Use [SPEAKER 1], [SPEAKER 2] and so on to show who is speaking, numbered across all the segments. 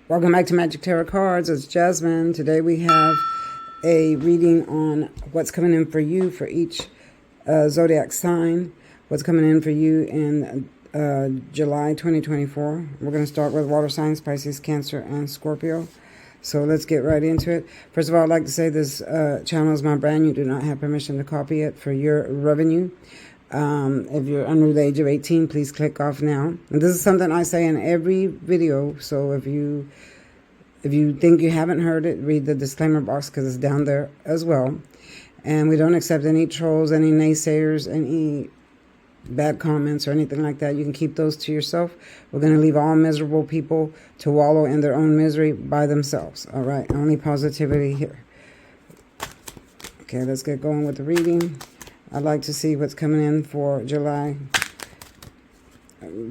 [SPEAKER 1] Welcome back to Magic Tarot Cards. It's Jasmine. Today we have a reading on what's coming in for you for each zodiac sign. What's coming in for you in July 2024. We're going to start with water signs, Pisces, Cancer, and Scorpio. So let's get right into it. First of all, I'd like to say this channel is my brand. You do not have permission to copy it for your revenue. If you're under the age of 18, please click off now. And this is something I say in every video. So if you think you haven't heard it, read the disclaimer box because it's down there as well. And we don't accept any trolls, any naysayers, any bad comments or anything like that. You can keep those to yourself. We're going to leave all miserable people to wallow in their own misery by themselves. All right. Only positivity here. Okay, let's get going with the reading. I'd like to see what's coming in for July.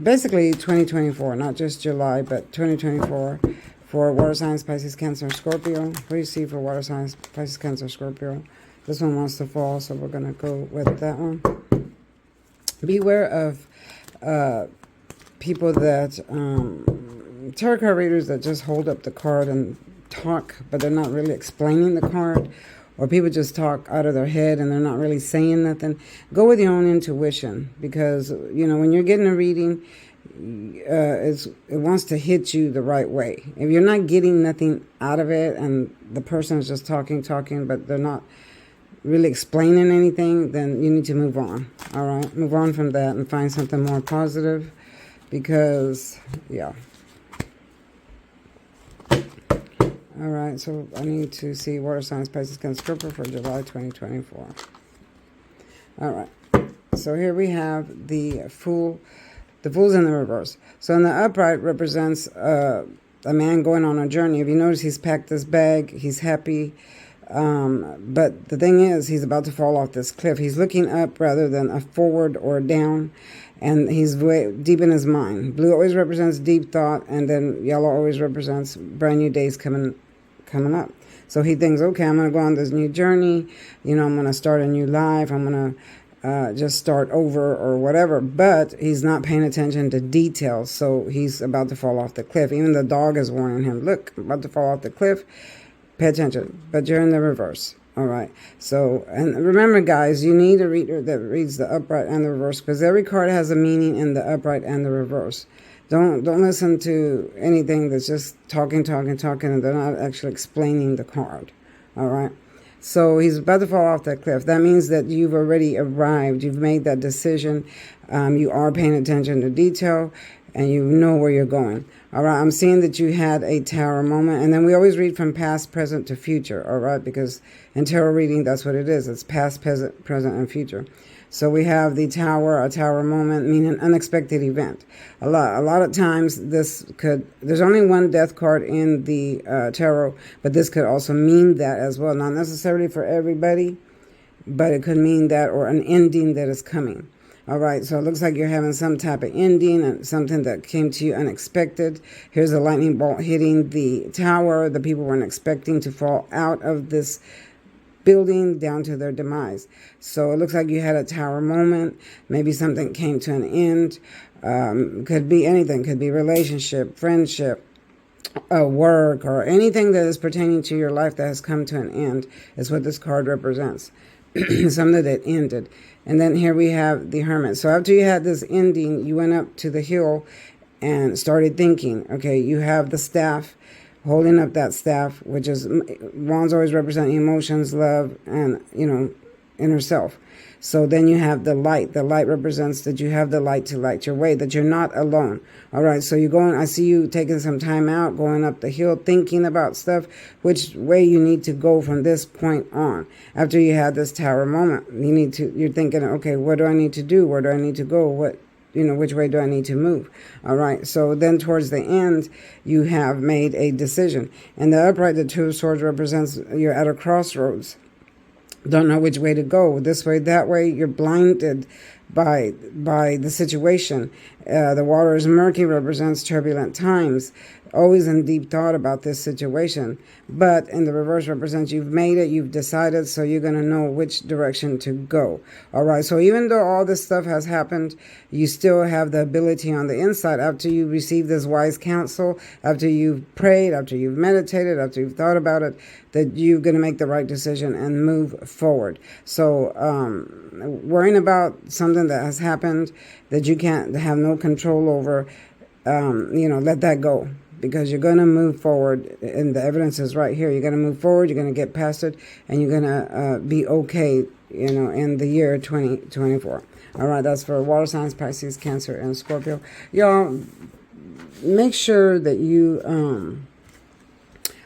[SPEAKER 1] Basically 2024, not just July, but 2024 for water signs, Pisces, Cancer, and Scorpio. What do you see for water signs, Pisces, Cancer, Scorpio? This one wants to fall, so we're going to go with that one. Beware of people that, tarot card readers that just hold up the card and talk, but they're not really explaining the card. Or people just talk out of their head and they're not really saying nothing. Go with your own intuition because, you know, when you're getting a reading, it wants to hit you the right way. If you're not getting nothing out of it and the person is just talking, but they're not really explaining anything, then you need to move on. All right? Move on from that and find something more positive because, yeah. All right, so I need to see water signs, Pisces, Cancer, Scorpio for July 2024. All right, so here we have the Fool. The Fool's in the reverse. So in the upright represents a man going on a journey. If you notice, he's packed this bag. He's happy. But the thing is, he's about to fall off this cliff. He's looking up rather than a forward or down. And he's way deep in his mind. Blue always represents deep thought. And then yellow always represents brand new days coming up. So he thinks, okay, I'm going to go on this new journey. You know, I'm going to start a new life. I'm going to just start over or whatever. But he's not paying attention to details. So he's about to fall off the cliff. Even the dog is warning him, look, I'm about to fall off the cliff. Pay attention. But you're in the reverse. All right. So, and remember, guys, you need a reader that reads the upright and the reverse because every card has a meaning in the upright and the reverse. Don't listen to anything that's just talking, and they're not actually explaining the card. All right. So he's about to fall off that cliff. That means that you've already arrived. You've made that decision. You are paying attention to detail, and you know where you're going. All right. I'm seeing that you had a tower moment, and then we always read from past, present to future. All right, because in tarot reading, that's what it is. It's past, present, and future. So we have the tower, a tower moment, meaning unexpected event. A lot of times there's only one death card in the tarot, but this could also mean that as well. Not necessarily for everybody, but it could mean that or an ending that is coming. All right, so it looks like you're having some type of ending and something that came to you unexpected. Here's a lightning bolt hitting the tower. The people weren't expecting to fall out of this building down to their demise. So it looks like you had a tower moment. Maybe something came to an end. Could be anything. Could be relationship, friendship, work, or anything that is pertaining to your life that has come to an end is what this card represents. Something that ended. And then here we have the Hermit. So after you had this ending, you went up to the hill and started thinking, okay, you have the staff, holding up that staff, which is, wands always represent emotions, love, and, you know, inner self. So then you have the light. The light represents that you have the light to light your way, that you're not alone. All right, so you're going, I see you taking some time out, going up the hill, thinking about stuff, which way you need to go from this point on. After you had this tower moment, you're thinking, okay, what do I need to do? Where do I need to go? Which way do I need to move? All right. So then towards the end, you have made a decision. And the upright, the Two of Swords represents you're at a crossroads. Don't know which way to go. This way, that way. You're blinded by the situation. The water is murky, represents turbulent times. always in deep thought about this situation. But in the reverse represents you've made it, you've decided, so you're going to know which direction to go. All right. So even though all this stuff has happened, you still have the ability on the inside, after you receive this wise counsel, after you've prayed, after you've meditated, after you've thought about it, that you're going to make the right decision and move forward. So worrying about something that has happened that you can't have no control over, let that go, because you're going to move forward, and the evidence is right here. You're going to move forward, you're going to get past it, and you're going to be okay, in the year 2024. All right, that's for water signs, Pisces, Cancer, and Scorpio. Y'all, make sure that you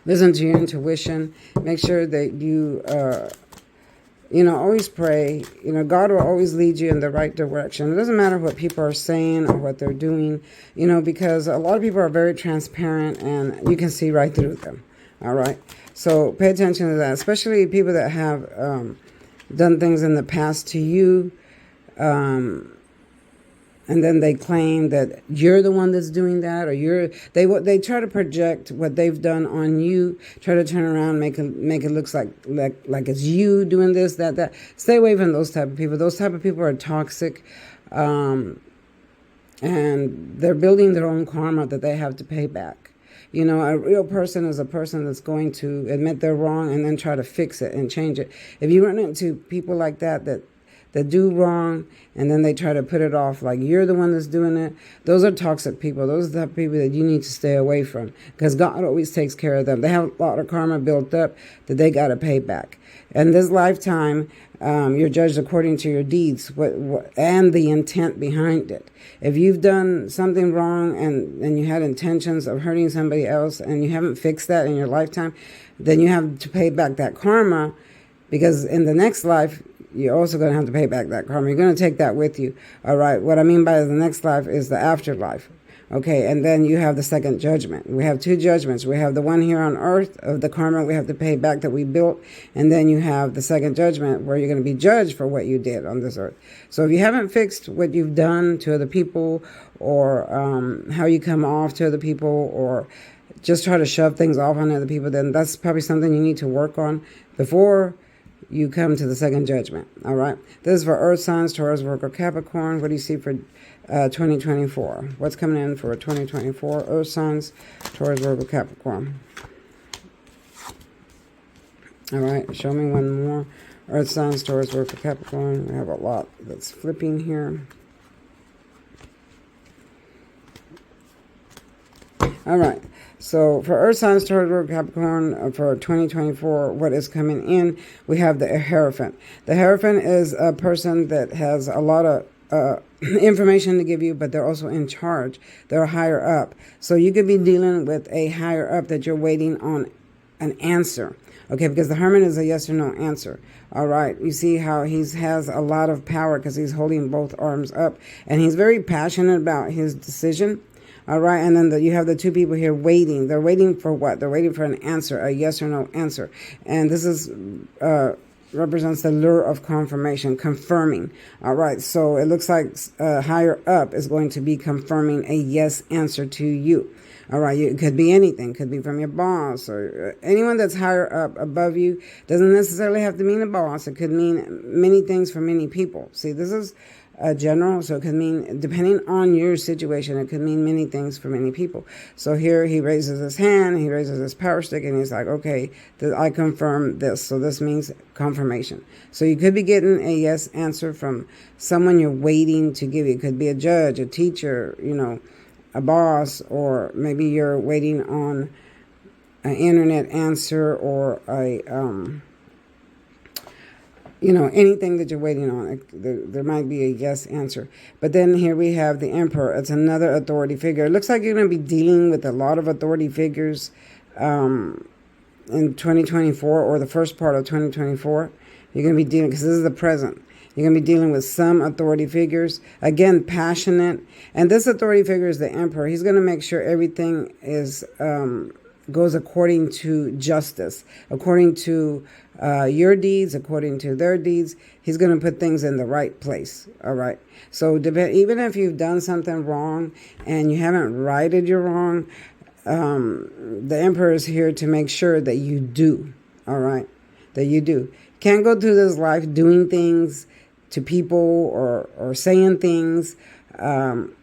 [SPEAKER 1] listen to your intuition. Make sure that you always pray. God will always lead you in the right direction. It doesn't matter what people are saying or what they're doing, because a lot of people are very transparent and you can see right through them. All right. So pay attention to that, especially people that have done things in the past to you. And then they claim that you're the one that's doing that, or they try to project what they've done on you, try to turn around, make it look like it's you doing this, that. Stay away from those type of people. Those type of people are toxic, and they're building their own karma that they have to pay back. A real person is a person that's going to admit they're wrong and then try to fix it and change it. If you run into people like that do wrong and then they try to put it off like you're the one that's doing it, those are toxic people. Those are the people that you need to stay away from, because God always takes care of them. They have a lot of karma built up that they got to pay back. And this lifetime, you're judged according to your deeds and the intent behind it. If you've done something wrong and you had intentions of hurting somebody else and you haven't fixed that in your lifetime, then you have to pay back that karma, because in the next life, you're also going to have to pay back that karma. You're going to take that with you. All right. What I mean by the next life is the afterlife. Okay. And then you have the second judgment. We have two judgments. We have the one here on earth of the karma we have to pay back that we built. And then you have the second judgment where you're going to be judged for what you did on this earth. So if you haven't fixed what you've done to other people, or how you come off to other people, or just try to shove things off on other people, then that's probably something you need to work on before you come to the second judgment. All right. This is for Earth signs, Taurus, Virgo, Capricorn. What do you see for 2024? What's coming in for 2024? Earth signs, Taurus, Virgo, Capricorn. All right. Show me one more. Earth signs, Taurus, Virgo, Capricorn. We have a lot that's flipping here. All right. So for Earth signs, Taurus, Virgo, Capricorn, for 2024, what is coming in, we have the Hierophant. The Hierophant is a person that has a lot of information to give you, but they're also in charge. They're higher up. So you could be dealing with a higher up that you're waiting on an answer. Okay, because the Hermit is a yes or no answer. All right, you see how he has a lot of power because he's holding both arms up, and he's very passionate about his decision. All right, and then you have the two people here waiting. They're waiting for what? They're waiting for an answer, a yes or no answer. And this is represents the lure of confirmation, confirming. All right, so it looks like higher up is going to be confirming a yes answer to you. All right, it could be anything. It could be from your boss or anyone that's higher up above you. Doesn't necessarily have to mean a boss. It could mean many things for many people. See, this is general, so it could mean, depending on your situation, it could mean many things for many people. So here he raises his hand, he raises his power stick, and he's like, okay, I confirm this. So this means confirmation. So you could be getting a yes answer from someone you're waiting to give you. It could be a judge, a teacher, a boss, or maybe you're waiting on an internet answer, or a anything that you're waiting on. There might be a yes answer. But then here we have the Emperor. It's another authority figure. It looks like you're going to be dealing with a lot of authority figures in 2024, or the first part of 2024. You're going to be dealing, because this is the present. You're going to be dealing with some authority figures. Again, passionate. And this authority figure is the Emperor. He's going to make sure everything is goes according to justice, according to your deeds, according to their deeds. He's going to put things in the right place. All right. So even if you've done something wrong and you haven't righted your wrong, the Emperor is here to make sure that you do, all right? That you do. Can't go through this life doing things to people or saying things and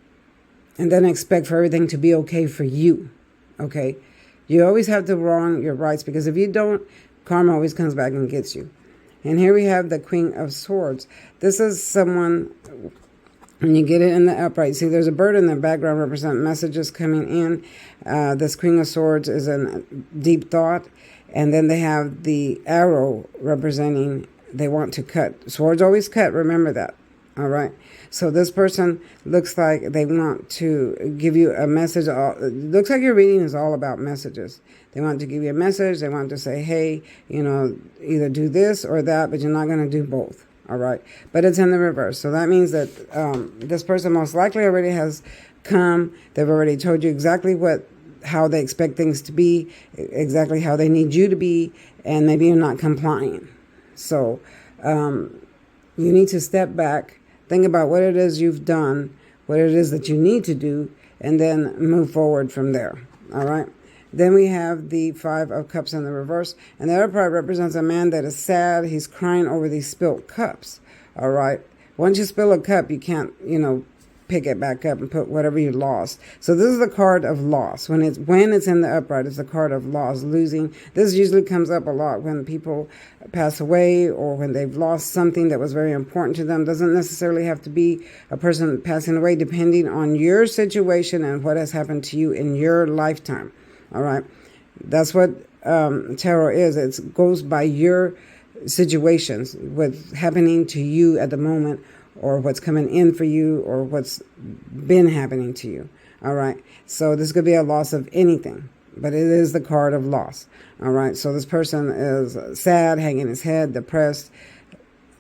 [SPEAKER 1] then expect for everything to be okay for you, okay? You always have to wrong your rights, because if you don't, karma always comes back and gets you. And here we have the Queen of Swords. This is someone, when you get it in the upright, see there's a bird in the background representing messages coming in. This Queen of Swords is in deep thought. And then they have the arrow representing they want to cut. Swords always cut, remember that. All right. So this person looks like they want to give you a message. It looks like your reading is all about messages. They want to give you a message. They want to say, hey, you know, either do this or that, but you're not going to do both. All right. But it's in the reverse. So that means that this person most likely already has come. They've already told you exactly how they expect things to be, exactly how they need you to be, and maybe you're not complying. So you need to step back, think about what it is you've done, what it is that you need to do, and then move forward from there. All right. Then we have the Five of Cups in the reverse. And the other part represents a man that is sad. He's crying over these spilt cups. All right. Once you spill a cup, you can't, pick it back up and put whatever you lost. So this is the card of loss. When it's in the upright, it's the card of loss, losing. This usually comes up a lot when people pass away or when they've lost something that was very important to them. Doesn't necessarily have to be a person passing away, depending on your situation and what has happened to you in your lifetime. All right. That's what tarot is. It goes by your situations, what's happening to you at the moment, or what's coming in for you, or what's been happening to you. All right. So this could be a loss of anything, but it is the card of loss. All right. So this person is sad, hanging his head, depressed,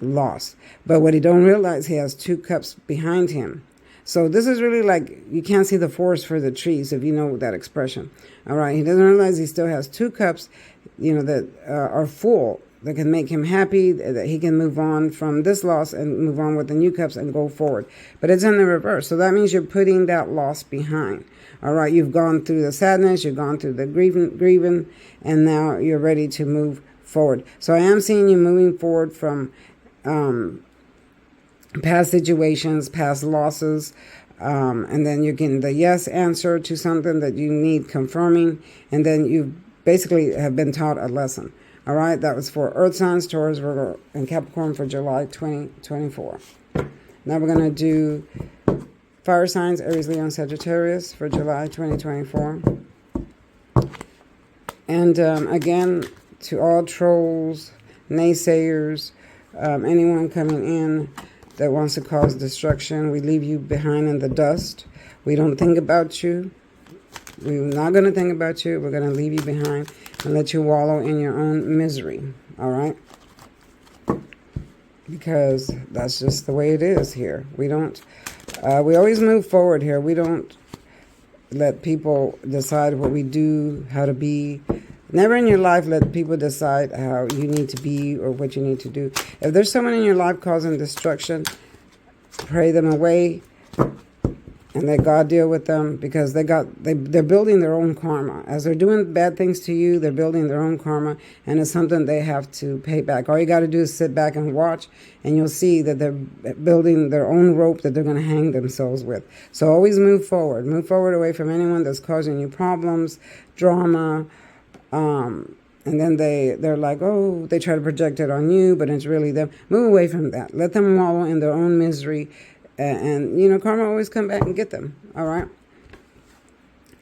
[SPEAKER 1] lost. But what he don't realize, he has two cups behind him. So this is really like, you can't see the forest for the trees, if you know that expression. All right. He doesn't realize he still has two cups, that are full, that can make him happy, that he can move on from this loss and move on with the new cups and go forward. But it's in the reverse. So that means you're putting that loss behind. All right. You've gone through the sadness, you've gone through the grieving, and now you're ready to move forward. So I am seeing you moving forward from past situations, past losses, and then you're getting the yes answer to something that you need confirming, and then you basically have been taught a lesson. All right, that was for Earth signs, Taurus, Virgo, and Capricorn for July 2024. Now we're going to do fire signs, Aries, Leo, and Sagittarius for July 2024. And again, to all trolls, naysayers, anyone coming in that wants to cause destruction, we leave you behind in the dust. We don't think about you. We're not going to think about you. We're going to leave you behind and let you wallow in your own misery. All right? Because that's just the way it is here. We always move forward here. We don't let people decide what we do, how to be. Never in your life let people decide how you need to be or what you need to do. If there's someone in your life causing destruction, pray them away and let God deal with them, because they're building their own karma. As they're doing bad things to you, they're building their own karma, and it's something they have to pay back. All you got to do is sit back and watch, and you'll see that they're building their own rope that they're going to hang themselves with. So always move forward. Move forward away from anyone that's causing you problems, drama, and then they're like, oh, they try to project it on you, but it's really them. Move away from that. Let them wallow in their own misery. And karma always come back and get them. All right.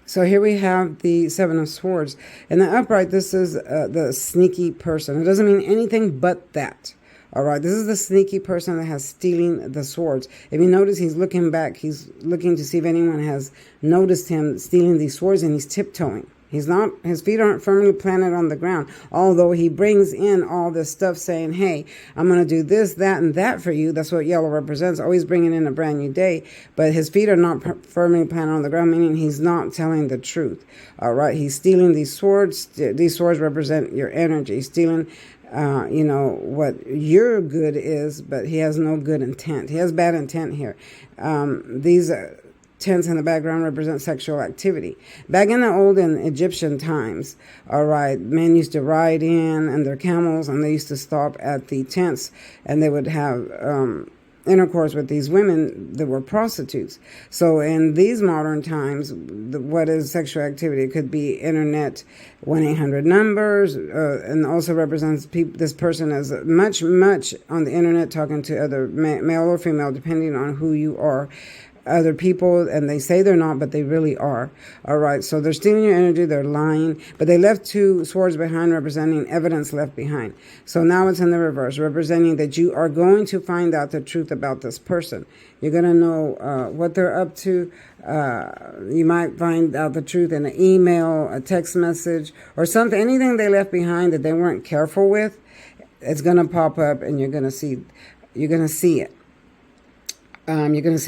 [SPEAKER 1] So here we have the Seven of Swords. In the upright, this is the sneaky person. It doesn't mean anything but that. All right. This is the sneaky person that has stealing the swords. If you notice, he's looking back. He's looking to see if anyone has noticed him stealing these swords, and he's tiptoeing. His feet aren't firmly planted on the ground, although he brings in all this stuff saying, hey, I'm going to do this, that, and that for you. That's what yellow represents, always bringing in a brand new day. But his feet are not firmly planted on the ground, meaning he's not telling the truth. All right. He's stealing these swords. These swords represent your energy. Stealing, what your good is, but he has no good intent. He has bad intent here. tents in the background represent sexual activity. Back in the olden Egyptian times, all right, men used to ride in and their camels, and they used to stop at the tents, and they would have intercourse with these women that were prostitutes. So in these modern times, what is sexual activity? It could be internet 1-800 numbers, and also represents this person as much on the internet, talking to other male or female, depending on who you are. Other people, and they say they're not, but they really are. All right, so they're stealing your energy, they're lying, but they left 2 swords behind, representing evidence left behind. So now it's in the reverse, representing that you are going to find out the truth about this person. You're going to know what they're up to. You might find out the truth in an email, a text message, or something, anything they left behind that they weren't careful with. It's going to pop up, and you're going to see it. You're going to see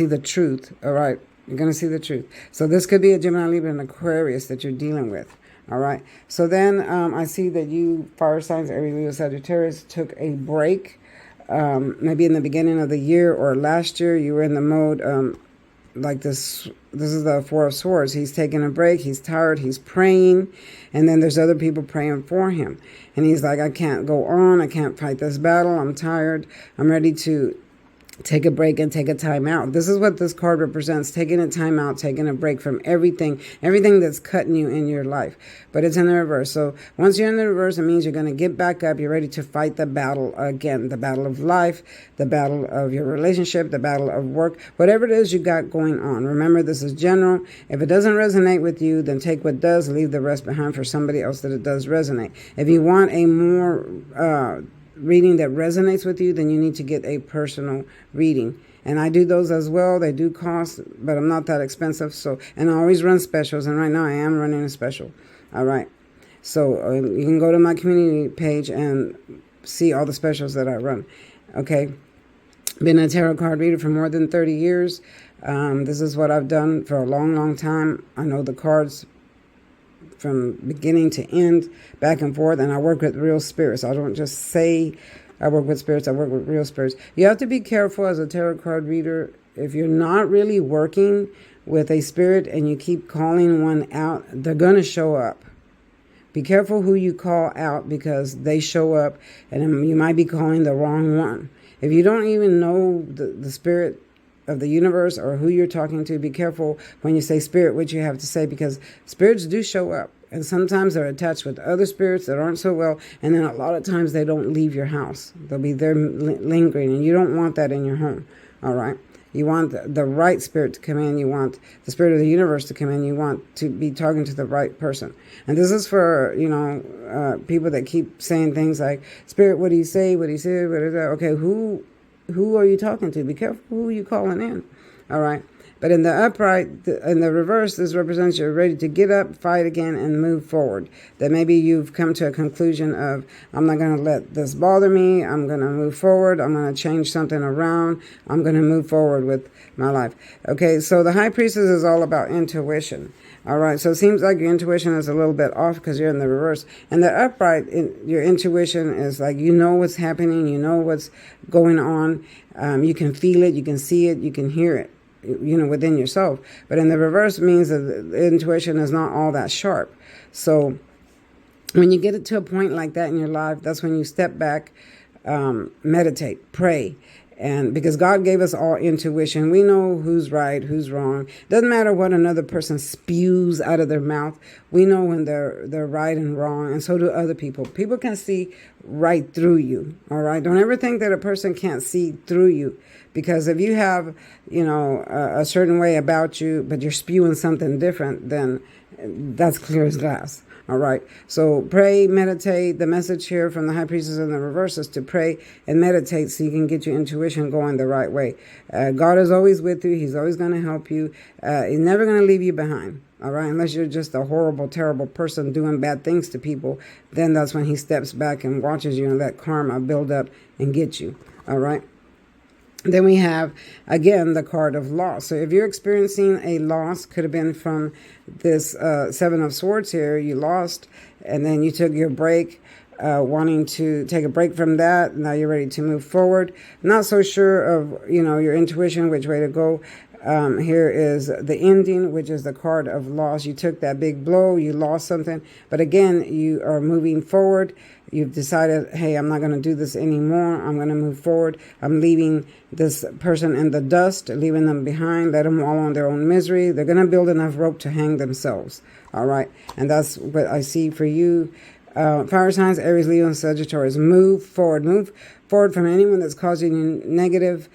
[SPEAKER 1] the truth, all right? You're going to see the truth. So this could be a Gemini, Libra, and Aquarius that you're dealing with, all right? So then I see that you, fire signs, Aries, Leo, Sagittarius, took a break. Maybe in the beginning of the year or last year, you were in the mode like this. This is the 4 of Swords. He's taking a break. He's tired. He's praying. And then there's other people praying for him. And he's like, I can't go on. I can't fight this battle. I'm tired. I'm ready to take a break and take a time out. This is what this card represents, taking a time out, taking a break from everything that's cutting you in your life. But it's in the reverse. So once you're in the reverse, it means you're going to get back up. You're ready to fight the battle again, the battle of life, the battle of your relationship, the battle of work, whatever it is you got going on. Remember, this is general. If it doesn't resonate with you, then take what does, leave the rest behind for somebody else that it does resonate. If you want a more reading that resonates with you, then you need to get a personal reading. And I do those as well. They do cost, but I'm not that expensive. So, and I always run specials, and right now I am running a special. All right. So you can go to my community page and see all the specials that I run. Okay. Been a tarot card reader for more than 30 years. This is what I've done for a long, long time. I know the cards from beginning to end, back and forth, and I work with real spirits. I don't just say I work with spirits, I work with real spirits. You have to be careful as a tarot card reader. If you're not really working with a spirit and you keep calling one out, they're going to show up. Be careful who you call out, because they show up and you might be calling the wrong one. If you don't even know the spirit of the universe or who you're talking to, be careful when you say spirit what you have to say, because spirits do show up, and sometimes they're attached with other spirits that aren't so well, and then a lot of times they don't leave your house. They'll be there lingering, and you don't want that in your home. All right, you want the right spirit to come in. You want the spirit of the universe to come in. You want to be talking to the right person. And this is for people that keep saying things like, spirit, what do you say, what do you say, what is that? Okay, who are you talking to? Be careful who you calling in. All right. But in the upright, in the reverse, this represents you're ready to get up, fight again, and move forward. That maybe you've come to a conclusion of, I'm not going to let this bother me. I'm going to move forward. I'm going to change something around. I'm going to move forward with my life. Okay, so the High Priestess is all about intuition. All right, so it seems like your intuition is a little bit off because you're in the reverse. And the upright, your intuition is like, you know what's happening, you know what's going on. You can feel it, you can see it, you can hear it, within yourself. But in the reverse means that the intuition is not all that sharp. So when you get it to a point like that in your life, that's when you step back, meditate, pray. And because God gave us all intuition, we know who's right, who's wrong. Doesn't matter what another person spews out of their mouth. We know when they're right and wrong, and so do other people. People can see right through you, all right? Don't ever think that a person can't see through you, because if you have, a certain way about you, but you're spewing something different, then that's clear as glass. All right. So pray, meditate. The message here from the High Priestess in the reverse is to pray and meditate so you can get your intuition going the right way. God is always with you. He's always going to help you. He's never going to leave you behind. All right. Unless you're just a horrible, terrible person doing bad things to people. Then that's when he steps back and watches you and let karma build up and get you. All right. Then we have, again, the card of loss. So if you're experiencing a loss, could have been from this 7 of Swords here, you lost, and then you took your break, wanting to take a break from that. Now you're ready to move forward. Not so sure of, your intuition, which way to go. Here is the ending, which is the card of loss. You took that big blow, you lost something, but again, you are moving forward. You've decided, hey, I'm not going to do this anymore. I'm going to move forward. I'm leaving this person in the dust, leaving them behind. Let them wallow in their own misery. They're going to build enough rope to hang themselves. All right. And that's what I see for you. Fire signs, Aries, Leo, and Sagittarius. Move forward. Move forward from anyone that's causing you negative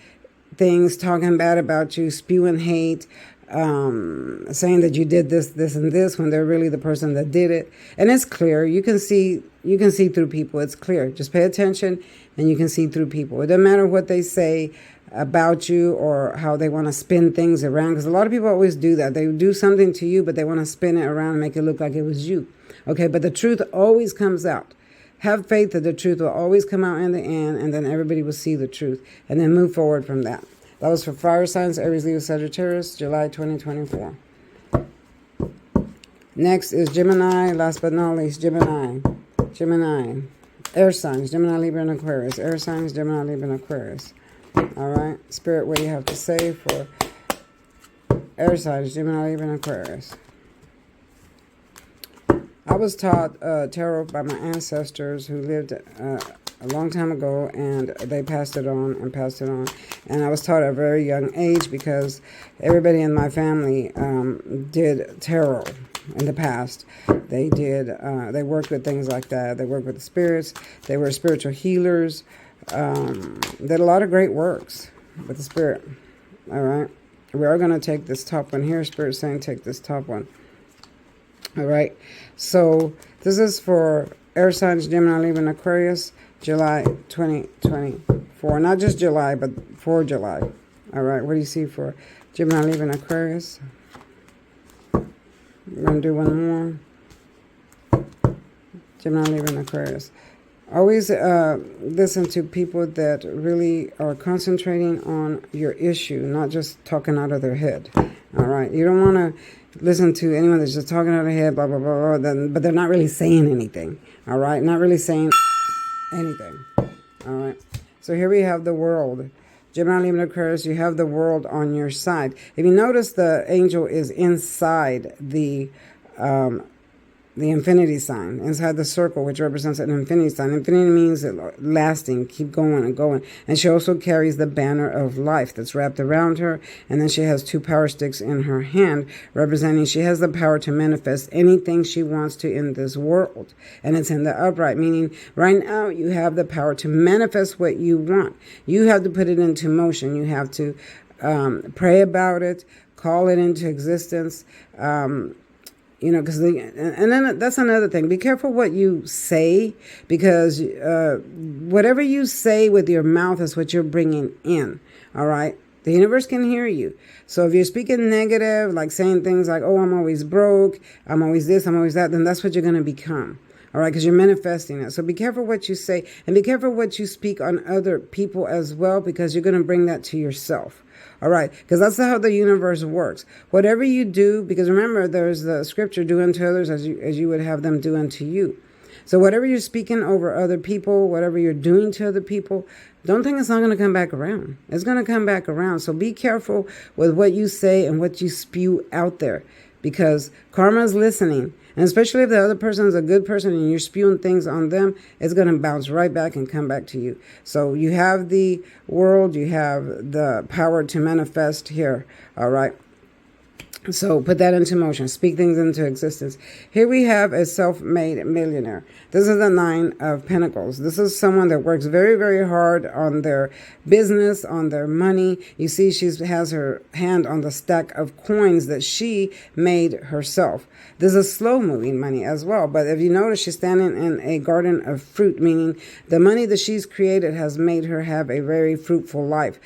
[SPEAKER 1] things, talking bad about you, spewing hate, saying that you did this, this, and this when they're really the person that did it. And it's clear. You can see through people. It's clear. Just pay attention and you can see through people. It doesn't matter what they say about you or how they want to spin things around, because a lot of people always do that. They do something to you, but they want to spin it around and make it look like it was you. Okay, but the truth always comes out. Have faith that the truth will always come out in the end, and then everybody will see the truth, and then move forward from that. That was for fire signs, Aries, Leo, Sagittarius, July 2024. Next is Gemini, last but not least, Gemini. Air signs, Gemini, Libra, and Aquarius. Air signs, Gemini, Libra, and Aquarius. All right. Spirit, what do you have to say for air signs, Gemini, Libra, and Aquarius? I was taught tarot by my ancestors who lived a long time ago, and they passed it on and passed it on. And I was taught at a very young age because everybody in my family did tarot in the past. They did. They worked with things like that. They worked with the spirits. They were spiritual healers. Did a lot of great works with the spirit. All right. We are going to take this top one here. Spirit saying take this top one. All right. So this is for air signs, Gemini, Libra, and Aquarius, July 2024. Not just July, but for July. All right. What do you see for Gemini, Libra, and Aquarius? We're going to do one more. Gemini, Libra, and Aquarius. Always listen to people that really are concentrating on your issue, not just talking out of their head. All right. You don't want to listen to anyone that's just talking out of their head, blah, blah, blah, blah, but they're not really saying anything. All right. Not really saying anything. All right. So here we have the world. Gemini, Libra, and Aquarius, you have the world on your side. If you notice, the angel is inside the infinity sign, inside the circle, which represents an infinity sign. Infinity means lasting, keep going and going. And she also carries the banner of life that's wrapped around her. And then she has two power sticks in her hand, representing she has the power to manifest anything she wants to in this world. And it's in the upright, meaning right now you have the power to manifest what you want. You have to put it into motion. You have to pray about it, call it into existence. You know, because and then that's another thing. Be careful what you say, because whatever you say with your mouth is what you're bringing in. All right. The universe can hear you. So if you're speaking negative, like saying things like, oh, I'm always broke, I'm always this, I'm always that, then that's what you're going to become. All right, because you're manifesting it. So be careful what you say, and be careful what you speak on other people as well, because you're going to bring that to yourself. All right, because that's how the universe works. Whatever you do, because remember, there's the scripture, do unto others as you would have them do unto you. So whatever you're speaking over other people, whatever you're doing to other people, don't think it's not going to come back around. It's going to come back around. So be careful with what you say and what you spew out there, because karma is listening. And especially if the other person is a good person and you're spewing things on them, it's going to bounce right back and come back to you. So you have the world, you have the power to manifest here. All right. So put that into motion. Speak things into existence. Here we have a self-made millionaire. This is the 9 of Pentacles. This is someone that works very, very hard on their business, on their money. You see, she has her hand on the stack of coins that she made herself. This is slow-moving money as well. But if you notice, she's standing in a garden of fruit, meaning the money that she's created has made her have a very fruitful life.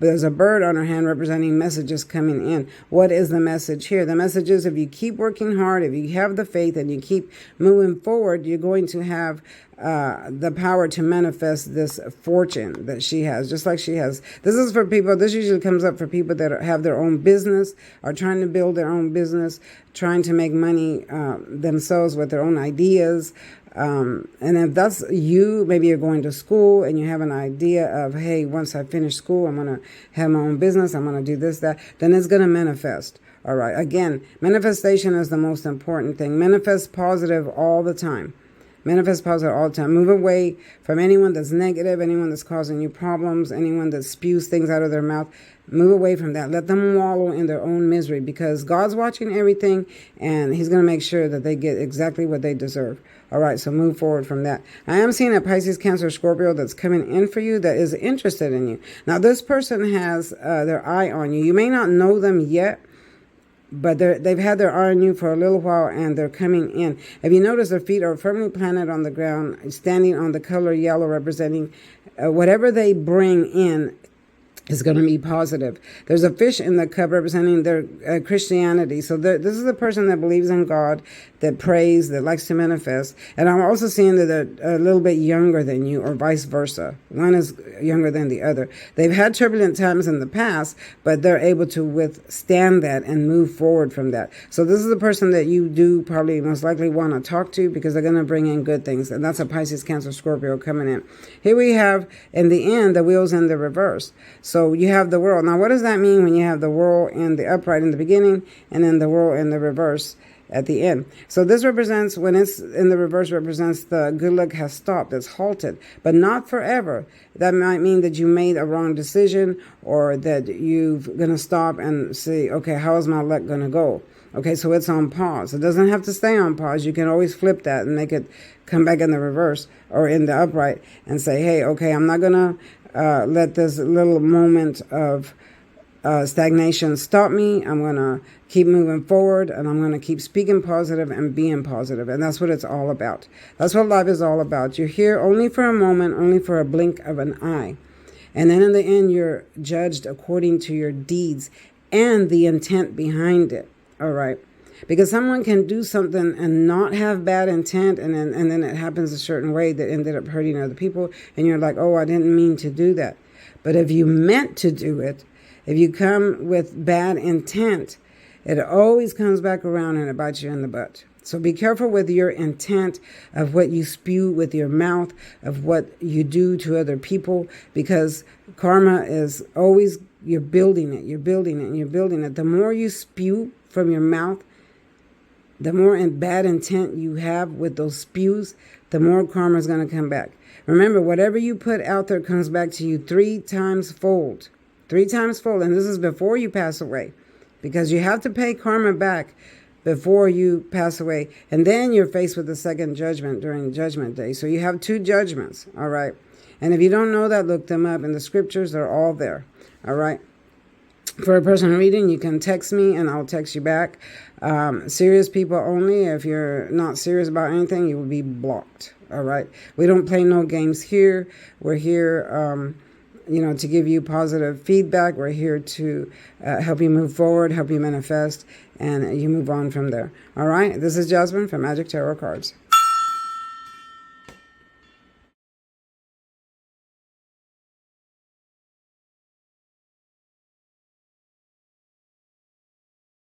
[SPEAKER 1] There's a bird on her hand representing messages coming in. What is the message here? The message is, if you keep working hard, if you have the faith and you keep moving forward, you're going to have the power to manifest this fortune that she has, just like she has. This is for people, this usually comes up for people that have their own business, are trying to build their own business, trying to make money themselves with their own ideas. And if that's you, maybe you're going to school and you have an idea of, hey, once I finish school, I'm going to have my own business, I'm going to do this, that, then it's going to manifest. All right. Again, manifestation is the most important thing. Manifest positive all the time. Manifest positive all the time. Move away from anyone that's negative, anyone that's causing you problems, anyone that spews things out of their mouth. Move away from that. Let them wallow in their own misery, because God's watching everything and he's going to make sure that they get exactly what they deserve. All right, so move forward from that. I am seeing a Pisces, Cancer, Scorpio that's coming in for you that is interested in you. Now, this person has their eye on you. You may not know them yet, but they've had their eye on you for a little while, and they're coming in. If you notice, their feet are firmly planted on the ground, standing on the color yellow, representing whatever they bring in is going to be positive. There's a fish in the cup representing their Christianity. So this is a person that believes in God, that prays, that likes to manifest. And I'm also seeing that they're a little bit younger than you, or vice versa. One is younger than the other. They've had turbulent times in the past, but they're able to withstand that and move forward from that. So this is a person that you do probably most likely want to talk to, because they're going to bring in good things. And that's a Pisces, Cancer, Scorpio coming in. Here we have, in the end, the wheels in the reverse. So you have the world. Now, what does that mean when you have the world in the upright in the beginning and then the world in the reverse at the end? So this represents, when it's in the reverse, represents the good luck has stopped, it's halted, but not forever. That might mean that you made a wrong decision, or that you're going to stop and see, okay, how is my luck going to go? Okay, so it's on pause. It doesn't have to stay on pause. You can always flip that and make it come back in the reverse or in the upright and say, hey, okay, I'm not going to let this little moment of stagnation stop me. I'm going to keep moving forward, and I'm going to keep speaking positive and being positive. And that's what it's all about. That's what life is all about. You're here only for a moment, only for a blink of an eye. And then in the end, you're judged according to your deeds and the intent behind it. All right. Because someone can do something and not have bad intent, and then it happens a certain way that ended up hurting other people, and you're like, oh, I didn't mean to do that. But if you meant to do it, if you come with bad intent, it always comes back around and it bites you in the butt. So be careful with your intent of what you spew with your mouth, of what you do to other people, because karma is always, you're building it, you're building it, and you're building it. The more you spew from your mouth, the more bad intent you have with those spews, the more karma is going to come back. Remember, whatever you put out there comes back to you 3 times fold. 3 times fold. And this is before you pass away, because you have to pay karma back before you pass away. And then you're faced with the second judgment during Judgment Day. So you have 2 judgments. All right. And if you don't know that, look them up in the scriptures. They're all there. All right. For a personal reading, you can text me and I'll text you back. Serious people only. If you're not serious about anything, you will be blocked. All right. We don't play no games here. We're here, to give you positive feedback. We're here to help you move forward, help you manifest, and you move on from there. All right. This is Jasmine from Magic Tarot Cards.